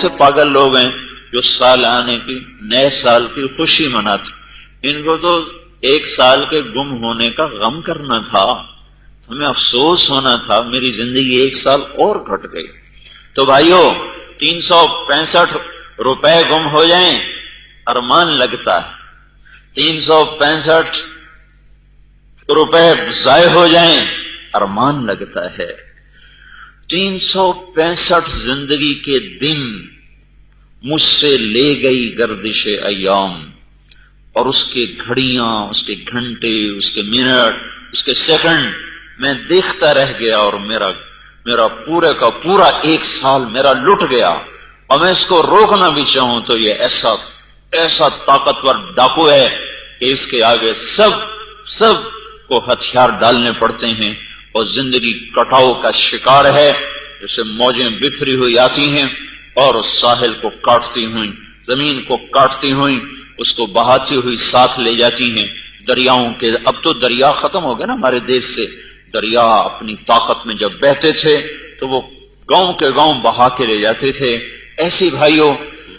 سے پاگل لوگ ہیں جو سال آنے کی، نئے سال کی خوشی مناتے، ان کو تو ایک سال کے گم ہونے کا غم کرنا تھا، ہمیں افسوس ہونا تھا میری زندگی ایک سال اور گھٹ گئی۔ تو بھائیو 365 روپے گم ہو جائیں ارمان لگتا ہے، 365 روپے ضائع ہو جائیں ارمان لگتا ہے، 365 زندگی کے دن مجھ سے لے گئی گردش ایام، اور اس کے گھڑیاں، اس کے گھنٹے، اس کے منٹ، اس کے سیکنڈ میں دیکھتا رہ گیا، اور میرا پورے کا پورا ایک سال میرا لٹ گیا۔ اور میں اس کو روکنا بھی چاہوں تو یہ ایسا طاقتور ڈاکو ہے کہ اس کے آگے سب کو ہتھیار ڈالنے پڑتے ہیں، اور زندگی کٹاؤ کا شکار ہے، جیسے موجیں بکھری ہوئی آتی ہیں اور اس ساحل کو کاٹتی ہوئی، زمین کو کاٹتی ہوئی اس کو بہاتی ہوئی ساتھ لے جاتی ہیں۔ دریاؤں کے، اب تو دریا ختم ہو گئے نا ہمارے دیش سے، دریا اپنی طاقت میں جب بہتے تھے تو وہ گاؤں کے گاؤں بہا کے لے جاتے تھے۔ ایسی بھائیوں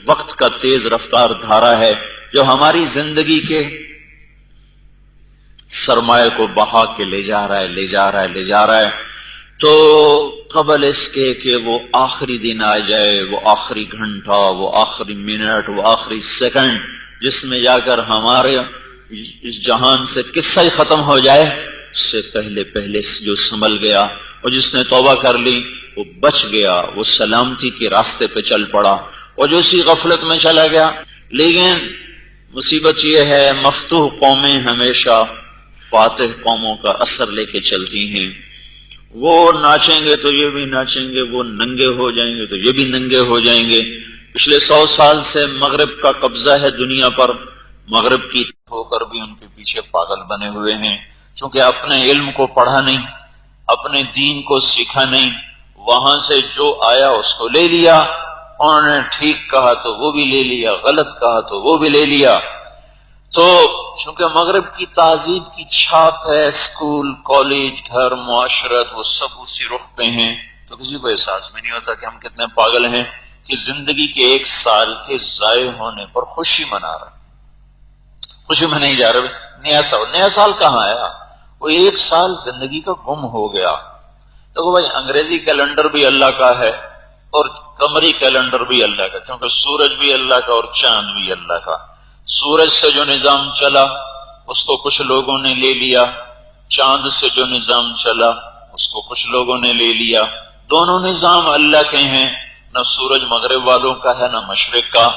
وقت کا تیز رفتار دھارا ہے جو ہماری زندگی کے سرمایہ کو بہا کے لے جا رہا ہے۔ تو قبل اس کے کہ وہ آخری دن آ جائے، وہ آخری گھنٹہ، وہ آخری منٹ، وہ آخری سیکنڈ جس میں جا کر ہمارے اس جہان سے قصہ ہی ختم ہو جائے، اس سے پہلے جو سنبھل گیا اور جس نے توبہ کر لی وہ بچ گیا، وہ سلامتی کے راستے پہ چل پڑا، اور جو اسی غفلت میں چلا گیا۔ لیکن مصیبت یہ ہے مفتوح قومیں ہمیشہ فاتح قوموں کا اثر لے کے چلتی ہیں، وہ ناچیں گے تو یہ بھی ناچیں گے، وہ ننگے ہو جائیں گے تو یہ بھی ننگے ہو جائیں گے۔ پچھلے 100 سال سے مغرب کا قبضہ ہے دنیا پر، مغرب کی ہو کر بھی ان کے پیچھے پاگل بنے ہوئے ہیں، چونکہ اپنے علم کو پڑھا نہیں، اپنے دین کو سیکھا نہیں، وہاں سے جو آیا اس کو لے لیا، انہوں نے ٹھیک کہا تو وہ بھی لے لیا، غلط کہا تو وہ بھی لے لیا۔ تو چونکہ مغرب کی تہذیب کی چھاپ ہے، اسکول، کالج، گھر، معاشرت، وہ سب اسی رخ پہ ہیں، تو کسی کو احساس بھی نہیں ہوتا کہ ہم کتنے پاگل ہیں کہ زندگی کے ایک سال کے ضائع ہونے پر خوشی منا رہے، خوشی منائی جا رہے۔ نیا سال کہاں آیا؟ وہ ایک سال زندگی کا گم ہو گیا۔ تو بھائی انگریزی کیلنڈر بھی اللہ کا ہے اور قمری کیلنڈر بھی اللہ کا، کیونکہ سورج بھی اللہ کا اور چاند بھی اللہ کا۔ سورج سے جو نظام چلا اس کو کچھ لوگوں نے لے لیا، چاند سے جو نظام چلا اس کو کچھ لوگوں نے لے لیا۔ دونوں نظام اللہ کے ہیں، نہ سورج مغرب والوں کا ہے نہ مشرق کا،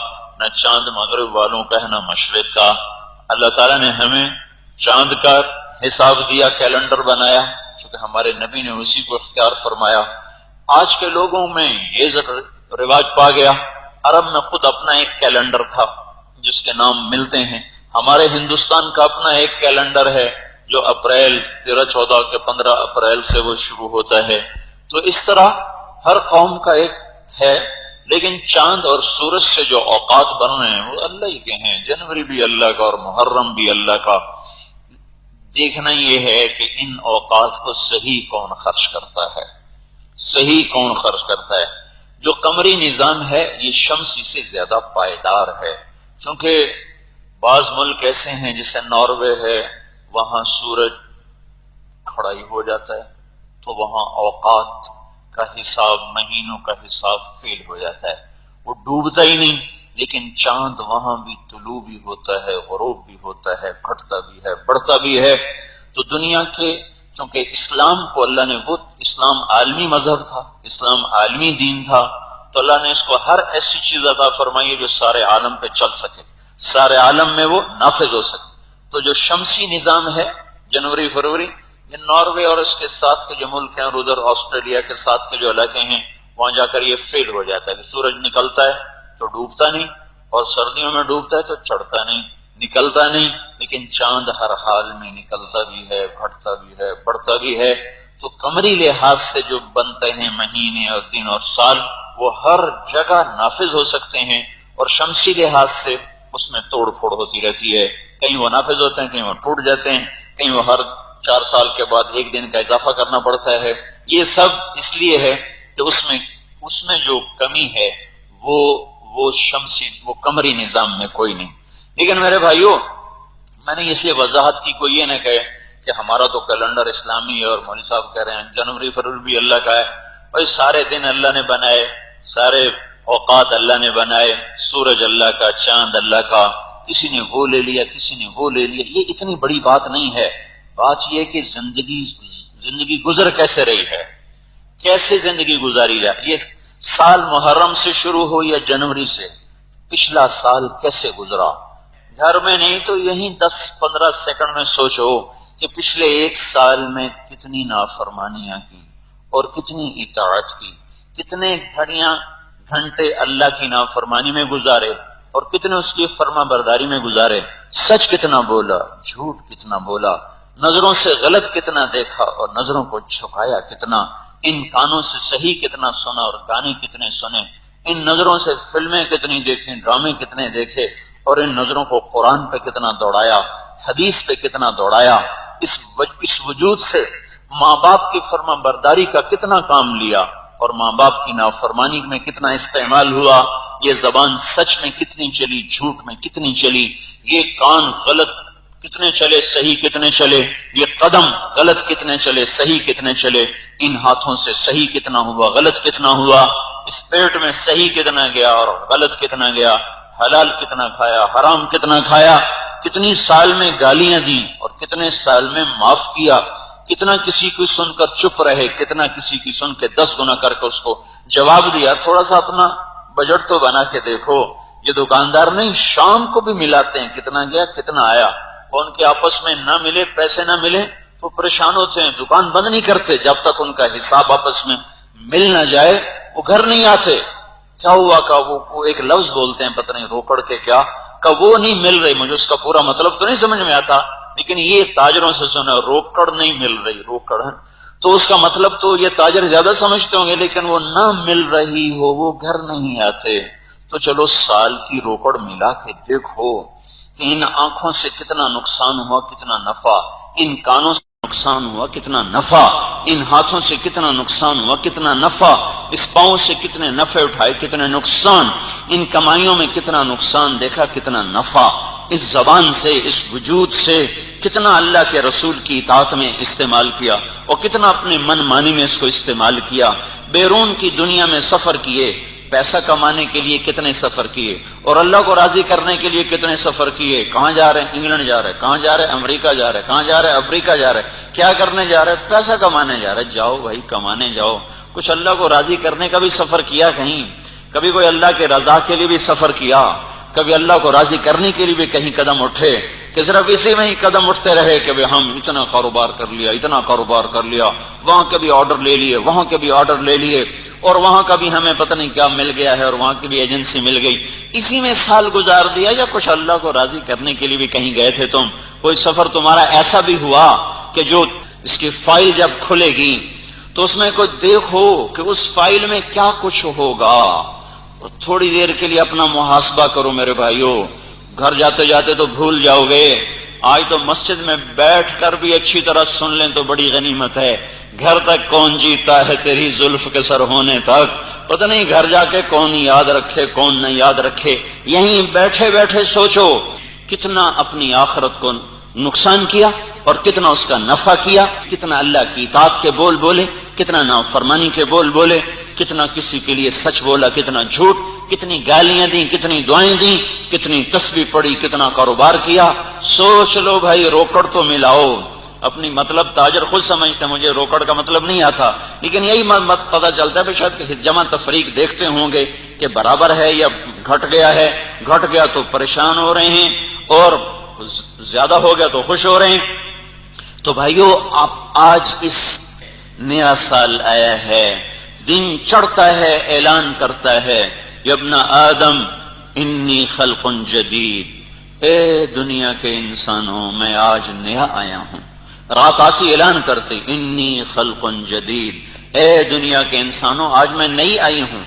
نہ چاند مغرب والوں کا ہے نہ مشرق کا۔ اللہ تعالیٰ نے ہمیں چاند کا حساب دیا، کیلنڈر بنایا، چونکہ ہمارے نبی نے اسی کو اختیار فرمایا۔ آج کے لوگوں میں یہ رواج پا گیا، عرب میں خود اپنا ایک کیلنڈر تھا جس کے نام ملتے ہیں، ہمارے ہندوستان کا اپنا ایک کیلنڈر ہے جو اپریل 13-14 کے 15 اپریل سے وہ شروع ہوتا ہے۔ تو اس طرح ہر قوم کا ایک ہے، لیکن چاند اور سورج سے جو اوقات بن رہے ہیں وہ اللہ ہی کے ہیں، جنوری بھی اللہ کا اور محرم بھی اللہ کا۔ دیکھنا یہ ہے کہ ان اوقات کو صحیح کون خرچ کرتا ہے، صحیح کون خرچ کرتا ہے۔ جو قمری نظام ہے یہ شمسی سے زیادہ پائیدار ہے، کیونکہ بعض ملک ایسے ہیں جیسے ناروے ہے، وہاں سورج کھڑا ہی ہو جاتا ہے تو وہاں اوقات کا حساب، مہینوں کا حساب فیل ہو جاتا ہے، وہ ڈوبتا ہی نہیں۔ لیکن چاند وہاں بھی طلوع بھی ہوتا ہے، غروب بھی ہوتا ہے، گھٹتا بھی ہے، بڑھتا بھی ہے۔ تو دنیا کے، چونکہ اسلام کو اللہ نے، وہ اسلام عالمی مذہب تھا، اسلام عالمی دین تھا، تو اللہ نے اس کو ہر ایسی چیز عطا فرمائی ہے جو سارے عالم پہ چل سکے، سارے عالم میں وہ نافذ ہو سکے۔ تو جو شمسی نظام ہے، جنوری فروری، یہ ناروے اور اس کے ساتھ کے جو ملک ہیں اور ادھر آسٹریلیا کے ساتھ کے جو علاقے ہیں وہاں جا کر یہ فیل ہو جاتا ہے کہ سورج نکلتا ہے تو ڈوبتا نہیں، اور سردیوں میں ڈوبتا ہے تو چڑھتا نہیں، نکلتا نہیں، لیکن چاند ہر حال میں نکلتا بھی ہے، گھٹتا بھی ہے، بڑھتا بھی ہے۔ تو قمری لحاظ سے جو بنتے ہیں مہینے اور دن اور سال وہ ہر جگہ نافذ ہو سکتے ہیں، اور شمسی لحاظ سے اس میں توڑ پھوڑ ہوتی رہتی ہے، کہیں وہ نافذ ہوتے ہیں، کہیں وہ ٹوٹ جاتے ہیں، کہیں وہ ہر 4 سال کے بعد 1 دن کا اضافہ کرنا پڑتا ہے۔ یہ سب اس لیے ہے کہ اس میں جو کمی ہے وہ شمسی وہ قمری نظام میں کوئی نہیں. لیکن میرے بھائیوں، میں نے اس لیے وضاحت کی، کوئی یہ نہ کہے کہ ہمارا تو کیلنڈر اسلامی ہے اور مولوی صاحب کہہ رہے ہیں جنوری فروری بھی اللہ کا ہے. بھائی سارے دن اللہ نے بنائے، سارے اوقات اللہ نے بنائے، سورج اللہ کا، چاند اللہ کا، کسی نے وہ لے لیا کسی نے وہ لے لیا. یہ اتنی بڑی بات نہیں ہے. بات یہ کہ زندگی گزر کیسے رہی ہے، کیسے زندگی گزاری جائے. یہ سال محرم سے شروع ہو یا جنوری سے، پچھلا سال کیسے گزرا. گھر میں نہیں تو یہیں 10-15 سیکنڈ میں سوچو کہ پچھلے ایک سال میں کتنی نافرمانیاں کی اور کتنی اطاعت کی، کتنے گھنٹے اللہ کی نافرمانی میں گزارے اور کتنے اس کی فرما برداری میں گزارے. سچ کتنا بولا، جھوٹ کتنا بولا، نظروں سے غلط کتنا دیکھا اور نظروں کو جھکایا کتنا، ان کانوں سے صحیح کتنا سنا اور گانے کتنے سنے، ان نظروں سے فلمیں کتنی دیکھیں، ڈرامے کتنے دیکھے اور ان نظروں کو قرآن پہ کتنا دوڑایا، حدیث پہ کتنا دوڑایا. اس وجود سے ماں باپ کی فرما برداری کا کتنا کام لیا اور ماں باپ کی نافرمانی میں کتنا استعمال ہوا. یہ زبان سچ میں کتنی چلی، جھوٹ میں کتنی چلی، یہ کان غلط کتنے چلے، صحیح کتنے چلے، یہ قدم غلط کتنے چلے، صحیح کتنے چلے، ان ہاتھوں سے صحیح کتنا ہوا، غلط کتنا ہوا، اس پیٹ میں صحیح کتنا گیا اور غلط کتنا گیا، حلال کتنا کھایا، حرام کتنا کھایا، کتنی سال میں گالیاں دی اور کتنے سال میں معاف کیا، کتنا کسی کو سن کر چپ رہے، کتنا کسی کی سن کے 10 گنا کر کے اس کو جواب دیا. تھوڑا سا اپنا بجٹ تو بنا کے دیکھو. یہ دکاندار نہیں، شام کو بھی ملاتے ہیں، کتنا گیا کتنا آیا. ان کے آپس میں نہ ملے، پیسے نہ ملے تو پریشان ہوتے ہیں، دکان بند نہیں کرتے جب تک ان کا حساب آپس میں مل نہ جائے. وہ گھر نہیں آتے. کیا ہوا کہ وہ ایک لفظ بولتے ہیں پتہ نہیں روکڑ کے کیا کہ وہ نہیں مل رہی. مجھے اس کا پورا مطلب تو نہیں سمجھ میں آتا، لیکن یہ تاجروں سے سنا روکڑ نہیں مل رہی، روکڑ ہے تو اس کا مطلب تو یہ تاجر زیادہ سمجھتے ہوں گے، لیکن وہ نہ مل رہی ہو وہ گھر نہیں آتے. تو چلو سال کی روکڑ ملا کے دیکھو کہ ان آنکھوں سے کتنا نقصان ہوا کتنا نفع، ان کانوں سے نقصان ہوا کتنا نفع، ان ہاتھوں سے کتنا نقصان ہوا کتنا نفع، اس پاؤں سے کتنے نفع اٹھائے کتنے نقصان، ان کمائیوں میں کتنا نقصان دیکھا کتنا نفع، اس زبان سے اس وجود سے کتنا اللہ کے رسول کی اطاعت میں استعمال کیا اور کتنا اپنے من مانی میں اس کو استعمال کیا. بیرون کی دنیا میں سفر کیے، پیسہ کمانے کے لیے کتنے سفر کیے اور اللہ کو راضی کرنے کے لیے کتنے سفر کیے. کہاں جا رہے ہیں؟ انگلینڈ جا رہے ہیں. کہاں جا رہے ہیں؟ امریکہ جا رہے ہیں. کہاں جا رہے ہیں؟ افریقہ جا رہے ہیں. کیا کرنے جا رہے ہیں؟ پیسہ کمانے جا رہے ہیں. جاؤ بھائی کمانے جاؤ. کچھ اللہ کو راضی کرنے کا بھی سفر کیا کہیں؟ کبھی کوئی اللہ کے رضا کے لیے بھی سفر کیا؟ کبھی اللہ کو راضی کرنے کے لیے بھی کہیں قدم اٹھے کہ صرف اسی میں ہی قدم اٹھتے رہے کہ ہم اتنا کاروبار کر لیا اتنا کاروبار کر لیا، وہاں کے بھی آرڈر لے لیے وہاں کے بھی آرڈر لے لیے اور وہاں کا بھی ہمیں پتہ نہیں کیا مل گیا ہے اور وہاں کی بھی ایجنسی مل گئی، اسی میں سال گزار دیا؟ یا کچھ اللہ کو راضی کرنے کے لیے بھی کہیں گئے تھے تم؟ کوئی سفر تمہارا ایسا بھی ہوا کہ جو اس کی فائل جب کھلے گی تو اس میں کوئی دیکھو کہ اس فائل میں کیا کچھ ہوگا؟ تھوڑی دیر کے لیے اپنا محاسبہ کرو میرے بھائیوں. گھر جاتے جاتے تو بھول جاؤ گے. آج تو مسجد میں بیٹھ کر بھی اچھی طرح سن لیں تو بڑی غنیمت ہے. گھر تک کون جیتا ہے تیری زلف کے سر ہونے تک، پتہ نہیں گھر جا کے کون یاد رکھے کون نہ یاد رکھے. یہیں بیٹھے بیٹھے سوچو کتنا اپنی آخرت کو نقصان کیا اور کتنا اس کا نفع کیا، کتنا اللہ کی اطاعت کے بول بولے، کتنا نافرمانی کے بول بولے، کتنا کسی کے لیے سچ بولا کتنا جھوٹ، کتنی گالیاں دیں کتنی دعائیں دیں، کتنی تسبیح پڑھی کتنا کاروبار کیا. سوچ لو بھائی روکڑ تو ملاؤ. اپنی مطلب تاجر خود سمجھتے ہیں مجھے روکڑ کا مطلب نہیں آتا، لیکن یہی پتہ چلتا ہے شاید کہ جمع تفریق دیکھتے ہوں گے کہ برابر ہے یا گھٹ گیا ہے. گھٹ گیا تو پریشان ہو رہے ہیں اور زیادہ ہو گیا تو خوش ہو رہے ہیں. تو بھائیو آپ آج اس نیا سال آیا ہے، دن چڑھتا ہے، اعلان کرتا ہے یا ابن آدم انی خلق جدید، اے دنیا کے انسانوں میں آج نیا آیا ہوں. رات آتی اعلان کرتی انی خلق جدید، اے دنیا کے انسانوں آج میں نئی آئی ہوں.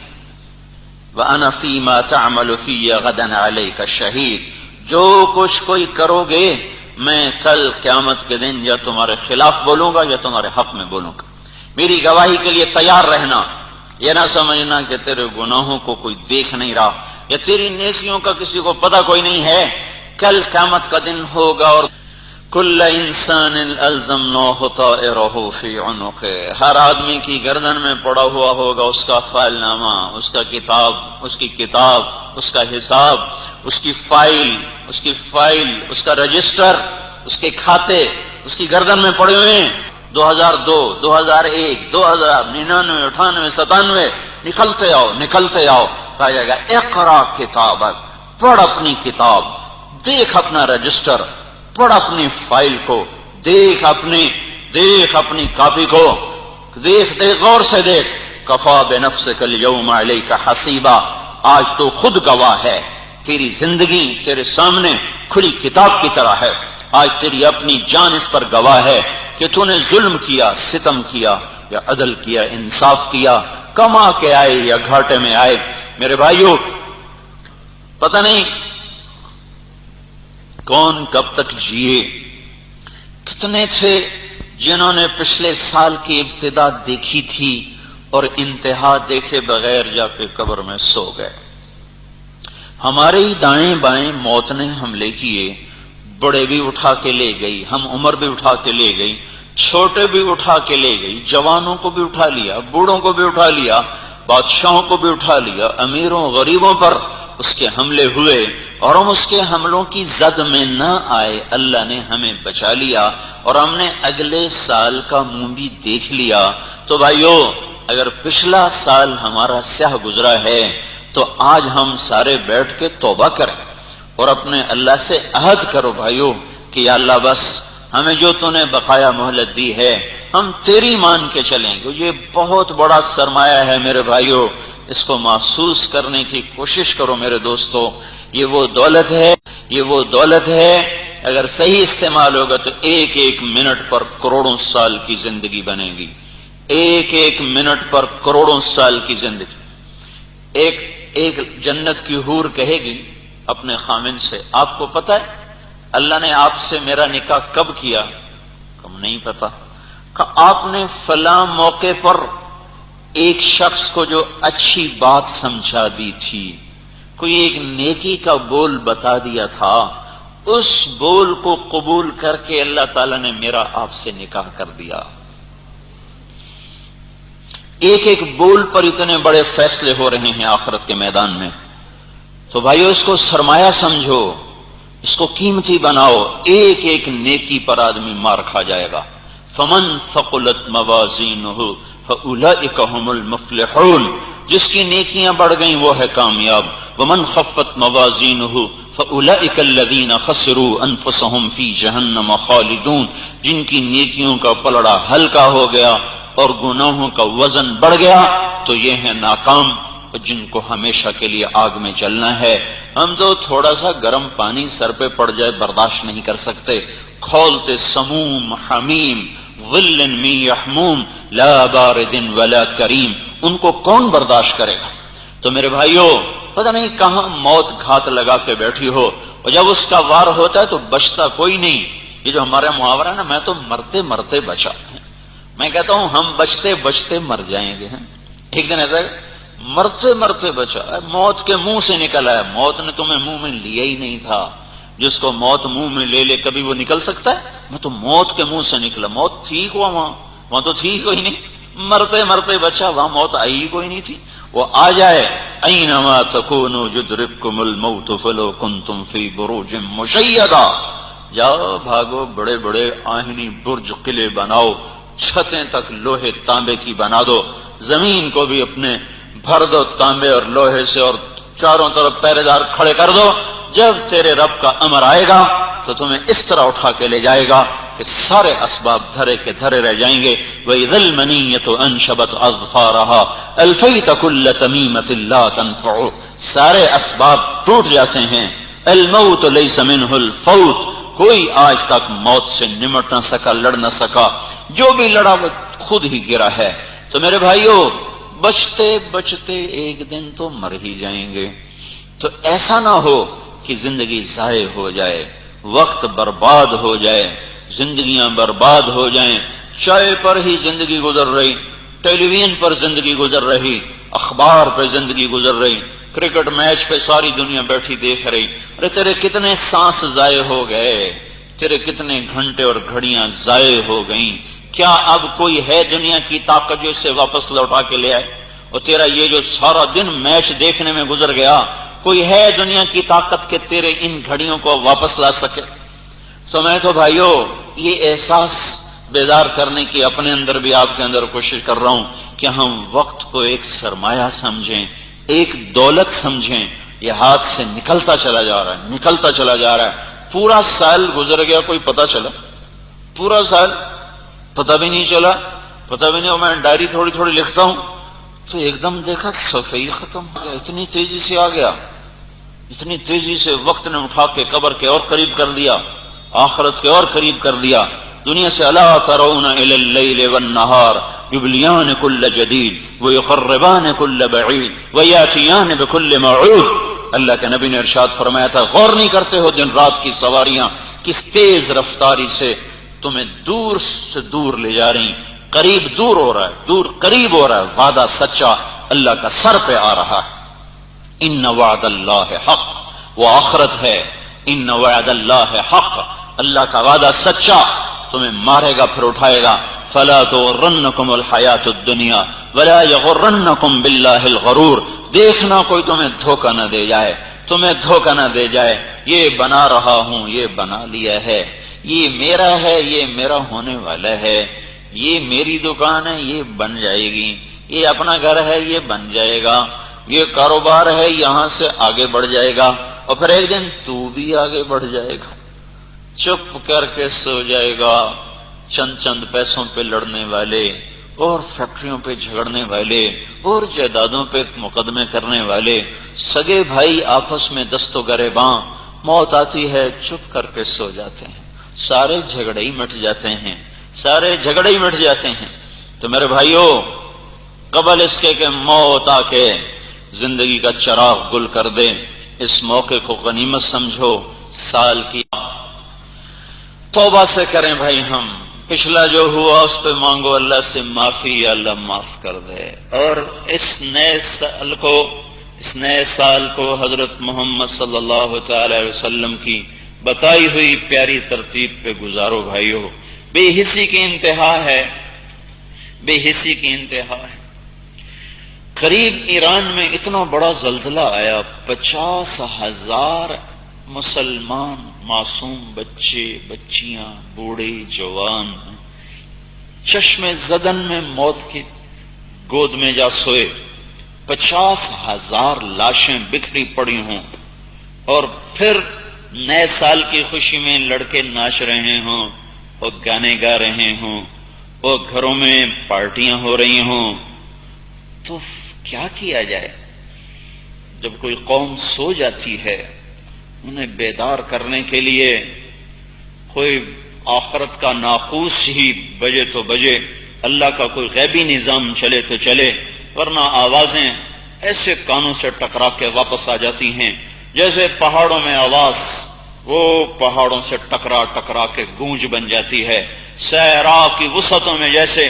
وَأَنَا فِي مَا تَعْمَلُ فِيَّ غَدًا عَلَيْكَ شَهِيدٌ، جو کچھ کوئی کرو گے میں کل قیامت کے دن یا تمہارے خلاف بولوں گا یا تمہارے حق میں بولوں گا. میری گواہی کے لیے تیار رہنا. یہ نہ سمجھنا کہ تیرے گناہوں کو کوئی دیکھ نہیں رہا یا تیری نیکیوں کا کسی کو پتہ کوئی نہیں ہے. کل قیامت کا دن ہوگا اور کل انسان الزمناہ طائرہ فی عنقہ، ہر آدمی کی گردن میں پڑا ہوا ہوگا اس کا فائل نامہ، اس کا کتاب، اس کی کتاب، اس کا حساب، اس کی فائل، اس کا رجسٹر، اس کے کھاتے اس کی گردن میں پڑے ہوئے ہیں. 2002، 2001، 2000، 99، 98، 97، نکلتے آؤ. کہا جائے گا اقرا کتابک، پڑھ اپنی کتاب، دیکھ اپنا رجسٹر، پڑھ اپنی فائل کو، دیکھ اپنی کاپی کو، دیکھ غور سے دیکھ. کفا بنفسک اليوم علیک حسیبا، آج تو خود گواہ ہے، تیری زندگی تیرے سامنے کھلی کتاب کی طرح ہے. آج تیری اپنی جان اس پر گواہ ہے کہ تو نے ظلم کیا، ستم کیا یا عدل کیا، انصاف کیا، کما کے آئے یا گھاٹے میں آئے. میرے بھائیوں، پتہ نہیں کون کب تک جیے. کتنے تھے جنہوں نے پچھلے سال کی ابتدا دیکھی تھی اور انتہا دیکھے بغیر جا کے قبر میں سو گئے. ہمارے ہی دائیں بائیں موت نے حملے کیے، بڑے بھی اٹھا کے لے گئی، ہم عمر بھی اٹھا کے لے گئی، چھوٹے بھی اٹھا کے لے گئی، جوانوں کو بھی اٹھا لیا، بوڑھوں کو بھی اٹھا لیا، بادشاہوں کو بھی اٹھا لیا. امیروں غریبوں پر اس کے حملے ہوئے اور ہم اس کے حملوں کی زد میں نہ آئے. اللہ نے ہمیں بچا لیا اور ہم نے اگلے سال کا منہ بھی دیکھ لیا. تو بھائیو، اگر پچھلا سال ہمارا سیاہ گزرا ہے تو آج ہم سارے بیٹھ کے توبہ کریں اور اپنے اللہ سے عہد کرو بھائیو کہ یا اللہ بس ہمیں جو تو نے بقایا مہلت دی ہے ہم تیری مان کے چلیں گے. یہ بہت بڑا سرمایہ ہے میرے بھائیو، اس کو محسوس کرنے کی کوشش کرو میرے دوستو. یہ وہ دولت ہے اگر صحیح استعمال ہوگا تو ایک ایک منٹ پر کروڑوں سال کی زندگی بنے گی. ایک منٹ پر کروڑوں سال کی زندگی. ایک جنت کی حور کہے گی اپنے خامن سے، آپ کو پتہ ہے اللہ نے آپ سے میرا نکاح کب کیا؟ کم نہیں پتا. کہ آپ نے فلاں موقع پر ایک شخص کو جو اچھی بات سمجھا دی تھی، کوئی ایک نیکی کا بول بتا دیا تھا، اس بول کو قبول کر کے اللہ تعالیٰ نے میرا آپ سے نکاح کر دیا. ایک بول پر اتنے بڑے فیصلے ہو رہے ہیں آخرت کے میدان میں. تو بھائیو اس کو سرمایہ سمجھو، اس کو قیمتی بناؤ. ایک نیکی پر آدمی مار کھا جائے گا. فمن ثقلت موازینہ فاولئک هم المفلحون، جس کی نیکیاں بڑھ گئیں وہ ہے کامیاب. ومن خفت موازینہ فاولئک الذین خسروا انفسهم فی جہنم خالدون، جن کی نیکیوں کا پلڑا ہلکا ہو گیا اور گناہوں کا وزن بڑھ گیا تو یہ ہیں ناکام، جن کو ہمیشہ کے لیے آگ میں جلنا ہے. ہم تو تھوڑا سا گرم پانی سر پہ پڑ جائے برداشت نہیں کر سکتے. کھولتے سموم حمیم ظل من یحموم لا بارد ولا کریم، ان کو کون برداشت کرے گا؟ تو میرے بھائیو، پتہ نہیں کہاں موت گھات لگا کے بیٹھی ہو اور جب اس کا وار ہوتا ہے تو بچتا کوئی نہیں. یہ جو ہمارا محاورہ ہے نا، میں تو مرتے مرتے بچا. میں کہتا ہوں ہم بچتے بچتے مر جائیں گے. ایک دن ایسا مرتے مرتے بچا، موت کے منہ سے نکل آیا. موت نے تمہیں منہ میں لیا ہی نہیں تھا. جس کو موت منہ میں لے لے کبھی وہ نکل سکتا ہے؟ میں تو موت کے منہ سے نکلا. موت ٹھیک ہوا وہاں تو ٹھیک کوئی نہیں. مرتے مرتے بچا، وہاں موت آئی ہی کوئی نہیں تھی. وہ آ جائے اینما تکونوا یدرککم الموت فلو کنتم فی بروج مشیدہ. جاؤ بھاگو، بڑے بڑے آہنی برج قلعے بناؤ، چھتیں تک لوہے تانبے کی بنا دو، زمین کو بھی اپنے بھر دو تانبے اور لوہے سے اور چاروں طرف پہرے دار کھڑے کر دو. جب تیرے رب کا امر آئے گا تو تمہیں اس طرح اٹھا کے لے جائے گا کہ سارے اسباب دھرے کے دھرے رہ جائیں گے. وَإِذَا الْمَنِيَّةُ أَنْشَبَتْ أَظْفَارَهَا أَلْفَيْتَ كُلَّ تَمِيمَةٍ لَا تَنْفَعُ، سارے اسباب ٹوٹ جاتے ہیں. الْمَوْتُ لَيْسَ مِنْهُ الْفَوْتُ، کوئی آج تک موت سے نمٹ نہ سکا، لڑ نہ سکا. جو بھی لڑا وہ خود ہی گرا ہے. تو میرے بھائیو، بچتے بچتے ایک دن تو مر ہی جائیں گے. تو ایسا نہ ہو کہ زندگی ضائع ہو جائے، وقت برباد ہو جائے، زندگیاں برباد ہو جائیں. چائے پر ہی زندگی گزر رہی، ٹیلی ویژن پر زندگی گزر رہی، اخبار پہ زندگی گزر رہی، کرکٹ میچ پہ ساری دنیا بیٹھی دیکھ رہی. ارے تیرے کتنے سانس ضائع ہو گئے، تیرے کتنے گھنٹے اور گھڑیاں ضائع ہو گئیں. کیا اب کوئی ہے دنیا کی طاقت جو اسے واپس لوٹا کے لے آئے؟ اور تیرا یہ جو سارا دن میچ دیکھنے میں گزر گیا، کوئی ہے دنیا کی طاقت کہ تیرے ان گھڑیوں کو واپس لا سکے؟ تو میں تو بھائیو یہ احساس بیدار کرنے کی اپنے اندر بھی آپ کے اندر کوشش کر رہا ہوں کہ ہم وقت کو ایک سرمایہ سمجھیں، ایک دولت سمجھیں. یہ ہاتھ سے نکلتا چلا جا رہا ہے، نکلتا چلا جا رہا ہے. پورا سال گزر گیا، کوئی پتہ چلا؟ پورا سال پتہ بھی نہیں چلا، پتہ بھی نہیں. اور میں ڈائری تھوڑی تھوڑی لکھتا ہوں تو ایک دم دیکھا صفحہ ختم ہو گیا. اتنی تیزی سے آ گیا، اتنی تیزی سے وقت نے اٹھا کے قبر کے اور قریب کر دیا، آخرت کے اور قریب کر دیا. دنیا سے الا ترون الی اللیل والنہار یبلیان کل جدید ویخربان کل بعید ویاتیان بکل موعود. اللہ کے نبی نے ارشاد فرمایا تھا، غور نہیں کرتے ہو دن رات کی سواریاں کس تیز رفتاری سے تمہیں دور سے دور لے جا رہی، قریب دور ہو رہا ہے، دور قریب ہو رہا ہے. وعدہ سچا اللہ کا سر پہ آ رہا ہے. ان وعد اللہ حق، وہ آخرت ہے. ان وعد اللہ حق، اللہ کا وعدہ سچا، تمہیں مارے گا پھر اٹھائے گا. فلا تغرنکم الحیات الدنیا ولا یغرنکم باللہ الغرور. دیکھنا کوئی تمہیں دھوکہ نہ دے جائے، تمہیں دھوکہ نہ دے جائے. یہ بنا رہا ہوں، یہ بنا لیا ہے، یہ میرا ہے، یہ میرا ہونے والا ہے. یہ میری دکان ہے، یہ بن جائے گی. یہ اپنا گھر ہے، یہ بن جائے گا. یہ کاروبار ہے، یہاں سے آگے بڑھ جائے گا. اور پھر ایک دن تو بھی آگے بڑھ جائے گا. چپ کر کے سو جائے گا. چند چند پیسوں پہ لڑنے والے اور فیکٹریوں پہ جھگڑنے والے اور جائیدادوں پہ مقدمے کرنے والے سگے بھائی آپس میں دست و گریباں، موت آتی ہے چپ کر کے سو جاتے ہیں. سارے جھگڑے ہی مٹ جاتے ہیں، سارے جھگڑے ہی مٹ جاتے ہیں. تو میرے بھائیوں، قبل اس کے کہ موت آ کے زندگی کا چراغ گل کر دے، اس موقع کو غنیمت سمجھو. سال کی توبہ سے کریں بھائی. ہم پچھلا جو ہوا اس پہ مانگو اللہ سے معافی، یا اللہ معاف کر دے. اور اس نئے سال کو حضرت محمد صلی اللہ تعالی علیہ وسلم کی بتائی ہوئی پیاری ترتیب پہ گزارو بھائیو. بے حسی کی انتہا ہے، بے حسی کی انتہا ہے. قریب ایران میں اتنا بڑا زلزلہ آیا، 50,000 مسلمان معصوم بچے بچیاں بوڑھے جوان چشم زدن میں موت کی گود میں جا سوئے. 50,000 لاشیں بکھری پڑی ہوں. اور پھر نئے سال کی خوشی میں لڑکے ناچ رہے ہوں اور گانے گا رہے ہوں اور گھروں میں پارٹیاں ہو رہی ہوں. تو کیا کیا جائے؟ جب کوئی قوم سو جاتی ہے، انہیں بیدار کرنے کے لیے کوئی آخرت کا ناقوس ہی بجے تو بجے، اللہ کا کوئی غیبی نظام چلے تو چلے. ورنہ آوازیں ایسے کانوں سے ٹکرا کے واپس آ جاتی ہیں جیسے پہاڑوں میں آواز وہ پہاڑوں سے ٹکرا ٹکرا کے گونج بن جاتی ہے. صحرا کی وسعتوں میں جیسے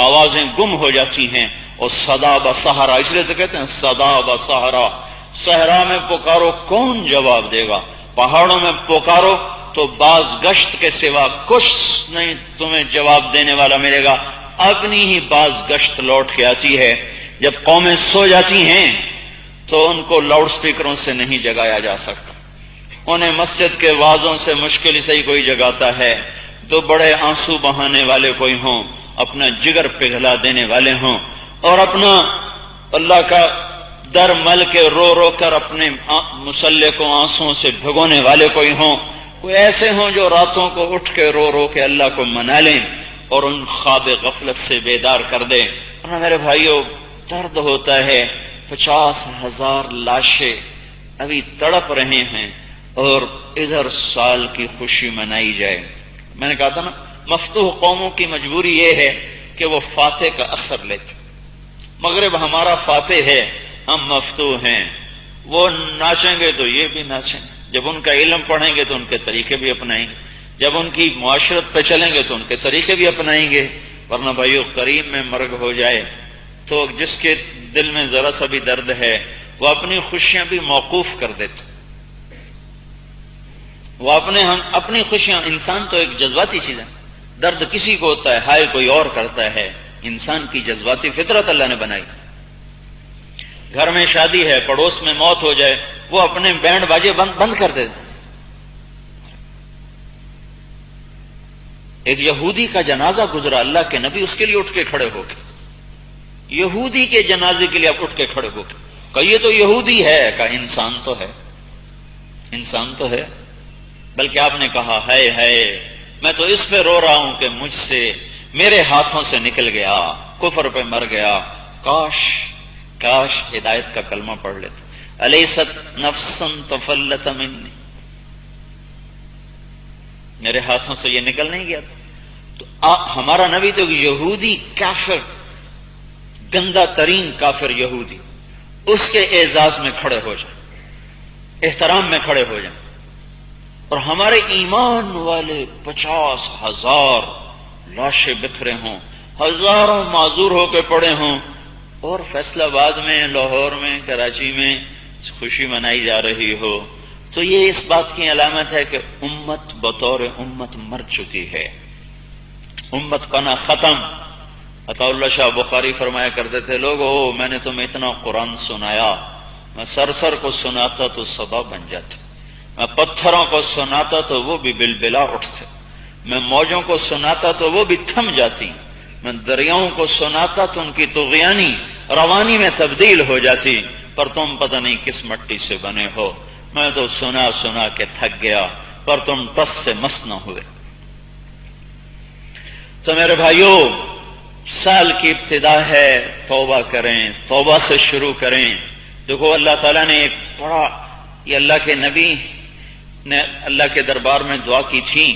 آوازیں گم ہو جاتی ہیں. اور صدا بصحرا، اس لیے تو کہتے ہیں صدا بصحرا. صحرا میں پکارو کون جواب دے گا؟ پہاڑوں میں پکارو تو باز گشت کے سوا کچھ نہیں تمہیں جواب دینے والا ملے گا. اپنی ہی باز گشت لوٹ کے آتی ہے. جب قومیں سو جاتی ہیں تو ان کو لاؤڈ سپیکروں سے نہیں جگایا جا سکتا. انہیں مسجد کے وعظوں سے مشکل سے ہی کوئی جگاتا ہے. تو بڑے آنسو بہانے والے کوئی ہوں، اپنا جگر پگھلا دینے والے ہوں، اور اپنا اللہ کا در مل کے رو رو کر اپنے مصلے کو آنسوں سے بھگونے والے کوئی ہوں. کوئی ایسے ہوں جو راتوں کو اٹھ کے رو رو کے اللہ کو منا لیں اور ان خواب غفلت سے بیدار کر دیں. اور میرے بھائیوں، درد ہوتا ہے. 50,000 لاشیں ابھی تڑپ رہے ہیں اور ادھر سال کی خوشی منائی جائے. میں نے کہا تھا نا، مفتوح قوموں کی مجبوری یہ ہے کہ وہ فاتح کا اثر لیتے. مغرب ہمارا فاتح ہے، ہم مفتوح ہیں. وہ ناچیں گے تو یہ بھی ناچیں گے. جب ان کا علم پڑھیں گے تو ان کے طریقے بھی اپنائیں گے. جب ان کی معاشرت پہ چلیں گے تو ان کے طریقے بھی اپنائیں گے. ورنہ بھائیو قریب میں مرگ ہو جائے تو جس کے دل میں ذرا سا بھی درد ہے وہ اپنی خوشیاں بھی موقوف کر دیتے. وہ اپنی خوشیاں، انسان تو ایک جذباتی چیز ہے، درد کسی کو ہوتا ہے، ہائے کوئی اور کرتا ہے. انسان کی جذباتی فطرت اللہ نے بنائی. گھر میں شادی ہے، پڑوس میں موت ہو جائے وہ اپنے بینڈ باجے بند کر دیتے. ایک یہودی کا جنازہ گزرا، اللہ کے نبی اس کے لیے اٹھ کے کھڑے ہو کے، یہودی کے جنازے کے لیے آپ اٹھ کے کھڑے ہو کے کہ یہ تو یہودی ہے، کہ انسان تو ہے، انسان تو ہے. بلکہ آپ نے کہا ہے میں تو اس پہ رو رہا ہوں کہ مجھ سے، میرے ہاتھوں سے نکل گیا، کفر پہ مر گیا. کاش ہدایت کا کلمہ پڑھ لیتے. الیست نفسا تفلت منی، میرے ہاتھوں سے یہ نکل نہیں گیا. تو ہمارا نبی تو یہودی کافر، گندا ترین کافر یہودی، اس کے اعزاز میں کھڑے ہو جائیں، احترام میں کھڑے ہو جائیں. اور ہمارے ایمان والے 50,000 لاشیں بکھرے ہوں، ہزاروں معذور ہو کے پڑے ہوں، اور فیصل آباد میں، لاہور میں، کراچی میں خوشی منائی جا رہی ہو، تو یہ اس بات کی علامت ہے کہ امت بطور امت مر چکی ہے، امت کا نہ ختم. عطا اللہ شاہ بخاری فرمایا کرتے تھے، لوگو میں نے تمہیں اتنا قرآن سنایا، میں سرسر کو سناتا تو صدا بن جاتی، میں پتھروں کو سناتا تو وہ بھی بلبلا اٹھتے، میں موجوں کو سناتا تو وہ بھی تھم جاتی، میں دریاؤں کو سناتا تو ان کی طغیانی روانی میں تبدیل ہو جاتی. پر تم پتہ نہیں کس مٹی سے بنے ہو، میں تو سنا کے تھک گیا، پر تم ٹس سے مس نہ ہوئے. تو میرے بھائیوں، سال کی ابتدا ہے، توبہ کریں، توبہ سے شروع کریں. دیکھو اللہ تعالیٰ نے ایک بڑا، یہ اللہ کے نبی نے اللہ کے دربار میں دعا کی تھی،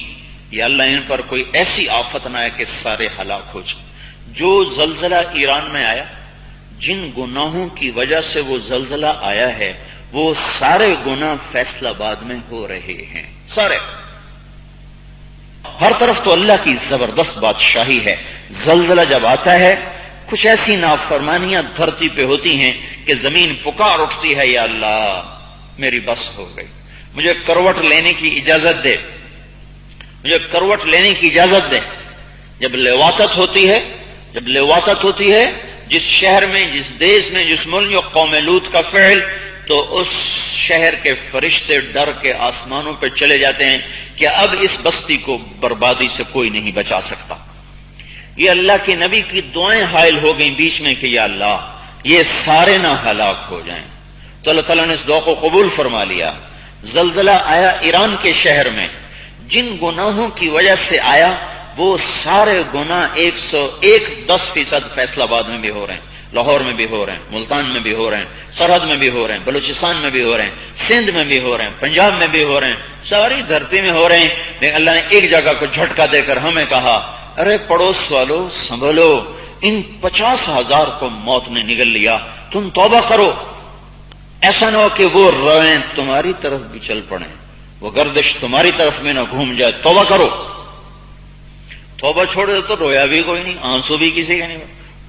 یا اللہ ان پر کوئی ایسی آفت نہ آئے کہ سارے ہلاک ہو جائیں. جو زلزلہ ایران میں آیا، جن گناہوں کی وجہ سے وہ زلزلہ آیا ہے، وہ سارے گناہ فیصل آباد میں ہو رہے ہیں، سارے. ہر طرف تو اللہ کی زبردست بادشاہی ہے. زلزلہ جب آتا ہے، کچھ ایسی نافرمانیاں دھرتی پہ ہوتی ہیں کہ زمین پکار اٹھتی ہے، یا اللہ میری بس ہو گئی، مجھے کروٹ لینے کی اجازت دے، مجھے کروٹ لینے کی اجازت دے. جب لواطت ہوتی ہے جس شہر میں، جس دیش میں، جس ملک میں قوم لوط کا فعل، تو اس شہر کے فرشتے ڈر کے آسمانوں پہ چلے جاتے ہیں کہ اب اس بستی کو بربادی سے کوئی نہیں بچا سکتا. یہ اللہ کے نبی کی دعائیں حائل ہو گئیں بیچ میں کہ یا اللہ یہ سارے نہ ہلاک ہو جائیں. تو اللہ تعالیٰ نے اس دعا کو قبول فرما لیا. زلزلہ آیا ایران کے شہر میں، جن گناہوں کی وجہ سے آیا وہ سارے گناہ 110% فیصل آباد میں بھی ہو رہے ہیں، لاہور میں بھی ہو رہے ہیں، ملتان میں بھی ہو رہے ہیں، سرحد میں بھی ہو رہے ہیں، بلوچستان میں بھی ہو رہے ہیں، سندھ میں بھی ہو رہے ہیں، پنجاب میں بھی ہو رہے ہیں، ساری دھرتی میں ہو رہے ہیں. لیکن اللہ نے ایک جگہ کو جھٹکا دے کر ہمیں کہا، ارے پڑوس والو سنبھلو، ان 50,000 کو موت نے نگل لیا، تم توبہ کرو. ایسا نہ ہو کہ وہ روئیں تمہاری طرف بھی چل پڑیں، وہ گردش تمہاری طرف میں نہ گھوم جائے. توبہ کرو. توبہ چھوڑ دے تو رویا بھی کوئی نہیں، آنسو بھی کسی کا نہیں،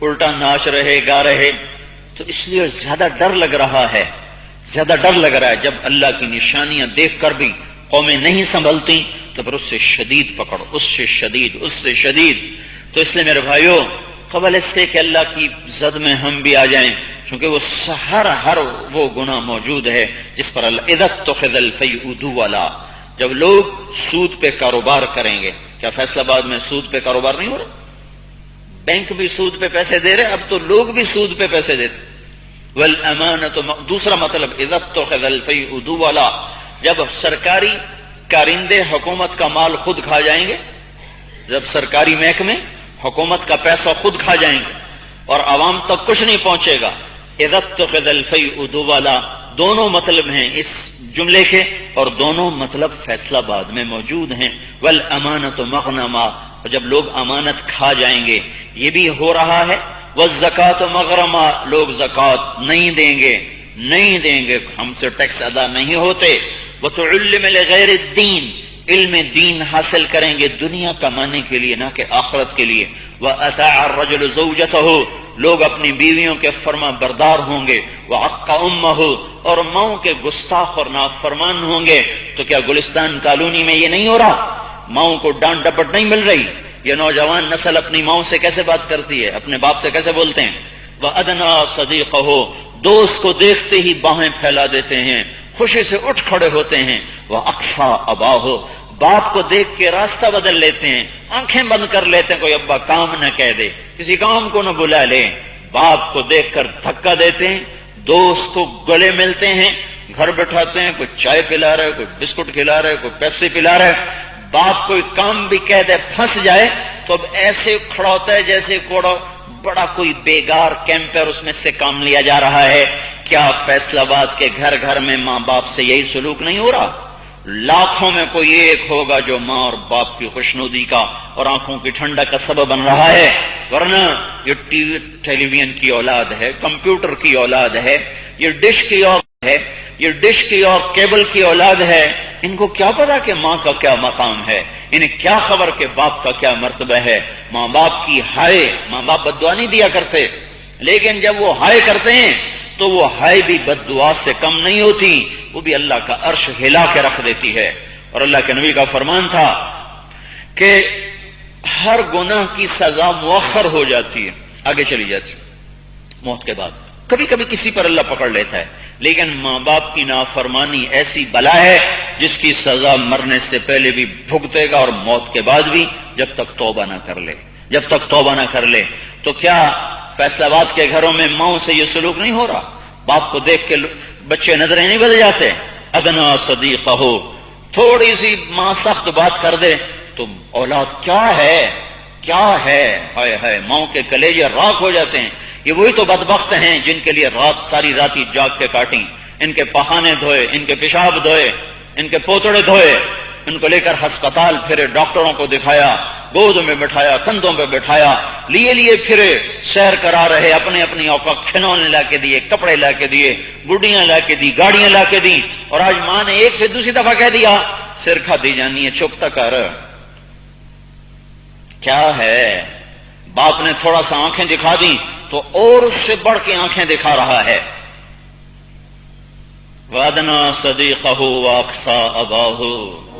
الٹا ناچ رہے، گا رہے. تو اس لیے زیادہ ڈر لگ رہا ہے، جب اللہ کی نشانیاں دیکھ کر بھی قومیں نہیں سنبھلتی تو پھر اس سے شدید پکڑو، اس سے شدید. تو اس لیے میرے بھائیوں، قبل اس سے کہ اللہ کی زد میں ہم بھی آ جائیں، کیونکہ وہ ہر وہ گناہ موجود ہے جس پر اللہ اذا اتخذ الفیء دولا، جب لوگ سود پہ کاروبار کریں گے. کیا فیصل آباد میں سود پہ کاروبار نہیں ہو رہا؟ بینک بھی سود پہ پیسے دے رہے، اب تو لوگ بھی سود پہ پیسے دیتے. والامانۃ، دوسرا مطلب اذا اتخذ الفیء دولا، جب سرکاری کارندے حکومت کا مال خود کھا جائیں گے، جب سرکاری محکمے حکومت کا پیسہ خود کھا جائیں گے اور عوام تک کچھ نہیں پہنچے گا. اذا اتخذ الفیء دولا، دونوں مطلب ہیں اس جملے کے، اور دونوں مطلب فیصل آباد میں موجود ہیں. والامانۃ مغنما، جب لوگ امانت کھا جائیں گے، یہ بھی ہو رہا ہے. والزکوٰۃ مغرما، لوگ زکوٰۃ نہیں دیں گے، ہم سے ٹیکس ادا نہیں ہوتے. وتعلم لغیر الدین، علم دین حاصل کریں گے دنیا کمانے کے لیے نہ کہ آخرت کے لیے. وَأَطَاعَ الرَّجُلُ زَوْجَتَهُ، لوگ اپنی بیویوں کے فرما بردار ہوں گے، وَعَقَّ أُمَّهُ، اور ماؤں کے گستاخ اور نافرمان ہوں گے۔ تو کیا گلستان کالونی میں یہ نہیں ہو رہا؟ ماؤں کو ڈانٹ ڈپٹ نہیں مل رہی؟ یہ نوجوان نسل اپنی ماؤں سے کیسے بات کرتی ہے، اپنے باپ سے کیسے بولتے ہیں؟ وَأَدْنَا صَدِيقَهُ، دوست کو دیکھتے ہی باہیں پھیلا دیتے ہیں، خوشی سے اٹھ کھڑے ہوتے ہیں۔ وَأَقْصَى أَبَاهُ، باپ کو دیکھ کے راستہ بدل لیتے ہیں، آنکھیں بند کر لیتے ہیں، کوئی ابا کام نہ کہہ دے، کسی کام کو نہ بلا لے۔ باپ کو دیکھ کر دھکا دیتے ہیں، دوست کو گلے ملتے ہیں، گھر بٹھاتے ہیں، کوئی چائے پلا رہا ہے، کوئی بسکٹ کھلا رہا ہے، کوئی پیپسی پلا رہا ہے۔ باپ کوئی کام بھی کہہ دے پھنس جائے تو اب ایسے کھڑا ہوتا ہے جیسے کوڑا بڑا کوئی بیگار کیمپر، اس میں سے کام لیا جا رہا ہے۔ کیا فیصل آباد کے گھر گھر میں ماں باپ سے یہی سلوک نہیں ہو رہا؟ لاکھوں میں کوئی ایک ہوگا جو ماں اور باپ کی خوشنودی کا اور آنکھوں کی ٹھنڈک کا سبب بن رہا ہے، ورنہ یہ ٹیلی ویژن کی اولاد ہے، کمپیوٹر کی اولاد ہے، یہ ڈش کی اولاد ہے، یہ ڈش کی اور کیبل کی اولاد ہے۔ ان کو کیا پتا کہ ماں کا کیا مقام ہے، انہیں کیا خبر کہ باپ کا کیا مرتبہ ہے۔ ماں باپ کی ہائے، ماں باپ بد دعا نہیں دیا کرتے، لیکن جب وہ ہائے کرتے ہیں تو وہ ہائے بھی بد دعا سے کم نہیں ہوتی، وہ بھی اللہ کا عرش ہلا کے رکھ دیتی ہے۔ اور اللہ کے نبی کا فرمان تھا کہ ہر گناہ کی سزا مؤخر ہو جاتی ہے، آگے چلی جاتی ہے موت کے بعد۔ کبھی کبھی کسی پر اللہ پکڑ لیتا ہے، لیکن ماں باپ کی نافرمانی ایسی بلا ہے جس کی سزا مرنے سے پہلے بھی بھگتے گا اور موت کے بعد بھی، جب تک توبہ نہ کر لے، جب تک توبہ نہ کر لے۔ تو کیا فیصل آباد کے گھروں میں ماؤں سے یہ سلوک نہیں ہو رہا؟ باپ کو دیکھ کے بچے نظریں نہیں بدل جاتے؟ ادنا صدیقہ، تھوڑی سی ماں سخت بات کر دے تو اولاد کیا ہے کیا ہے، ہائے ہائے، ماؤں کے کلیجے راکھ ہو جاتے ہیں۔ یہ وہی تو بدبخت ہیں جن کے لیے ساری رات ہی جاگ کے کاٹیں، ان کے پخانے دھوئے، ان کے پیشاب دھوئے، ان کے پوتڑے دھوئے، ان کو لے کر ہسپتال پھرے، ڈاکٹروں کو دکھایا، گود میں بٹھایا، کندھوں پہ بٹھایا، لیے پھرے، سیر کرا رہے، اپنے اپنی اوقات کھلونے لا کے دیے، کپڑے لا کے دیے، گڈیاں لا کے دی، گاڑیاں لا کے دی، اور آج ماں نے ایک سے دوسری دفعہ کہہ دیا سر کھا دی جانی ہے، چپ تک کر۔ کیا ہے؟ باپ نے تھوڑا سا آنکھیں دکھا دی تو اور اس سے بڑھ کے آنکھیں دکھا رہا ہے۔ وَأَدْنَا صَدِيقَهُ وَأَقْصَى أَبَاهُ،